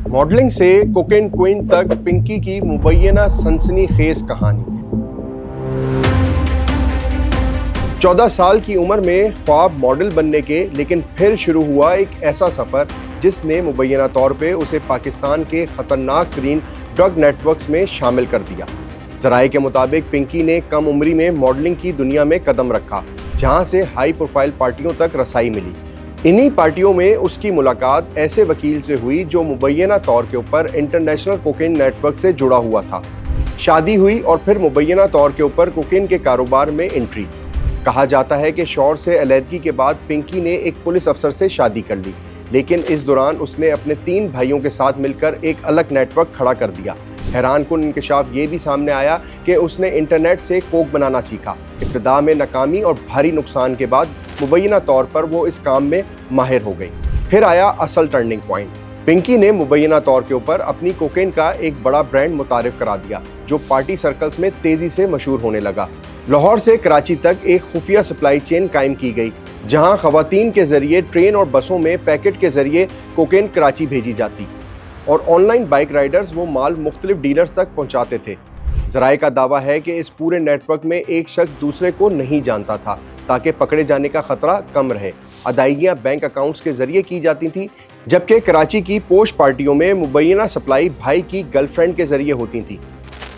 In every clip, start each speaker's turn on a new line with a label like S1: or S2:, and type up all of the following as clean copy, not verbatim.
S1: Modelling से cocaine queen तक पिंकी की मुबैना सनसनीखेज कहानी। 14 साल की उम्र में ख्वाब मॉडल बनने के, लेकिन फिर शुरू हुआ एक ऐसा सफ़र जिसने मुबैना तौर पे उसे पाकिस्तान के ख़तरनाक तरीन ड्रग नेटवर्क्स में शामिल कर दिया। ज़राए के मुताबिक पिंकी ने कम उम्री में मॉडलिंग की दुनिया में कदम रखा, जहां से हाई प्रोफाइल पार्टियों तक रसाई मिली। इन्हीं पार्टियों में उसकी मुलाकात ऐसे वकील से हुई जो मुबैना तौर के ऊपर इंटरनेशनल कोकेन नेटवर्क से जुड़ा हुआ था। शादी हुई और फिर मुबैना तौर के ऊपर कोकेन के कारोबार में एंट्री। कहा जाता है कि शौहर से अलहदगी के बाद पिंकी ने एक पुलिस अफसर से शादी कर ली, लेकिन इस दौरान उसने अपने 3 भाइयों के साथ मिलकर एक अलग नेटवर्क खड़ा कर दिया। हैरानकुन इंकशाफ ये भी सामने आया कि उसने इंटरनेट से कोक बनाना सीखा। इब्तिदा में नाकामी और भारी नुकसान के बाद मुबैना तौर पर वो इस काम में माहिर हो गई। फिर आया असल टर्निंग पॉइंट। पिंकी ने मुबैना तौर के ऊपर अपनी कोकेन का एक बड़ा ब्रांड मुतारिफ करा दिया, जो पार्टी सर्कल्स में तेजी से मशहूर होने लगा। लाहौर से कराची तक एक खुफिया सप्लाई चेन कायम की गई, जहां खवातीन के जरिए ट्रेन और बसों में पैकेट के जरिए कोकेन कराची भेजी जाती और ऑनलाइन बाइक राइडर्स वो माल मुख्तलिफ डीलर्स तक पहुंचाते थे। ज़राए का दावा है कि इस पूरे नेटवर्क में एक शख्स दूसरे को नहीं जानता था, ताकि पकड़े जाने का खतरा कम रहे। अदायगियां बैंक अकाउंट्स के जरिए की जाती थी, जबकि कराची की पोश पार्टियों में मुबैना सप्लाई भाई की गर्लफ्रेंड के जरिए होती थी।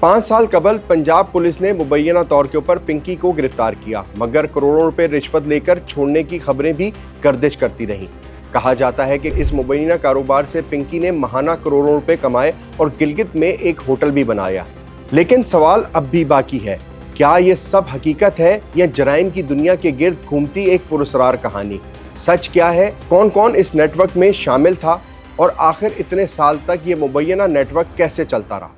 S1: 5 साल कबल पंजाब पुलिस ने मुबैना तौर के ऊपर पिंकी को गिरफ्तार किया, मगर करोड़ों रुपए रिश्वत लेकर छोड़ने की खबरें भी गर्दिश करती रहीं। कहा जाता है कि इस मुबैना कारोबार से पिंकी ने माहाना करोड़ों रुपए कमाए और गिलगित में एक होटल भी बनाया। लेकिन सवाल अब भी बाकी है, क्या ये सब हकीकत है या जराइम की दुनिया के गिर्द घूमती एक पुरस्कार कहानी? सच क्या है? कौन कौन इस नेटवर्क में शामिल था और आखिर इतने साल तक ये मुबैना नेटवर्क कैसे चलता रहा?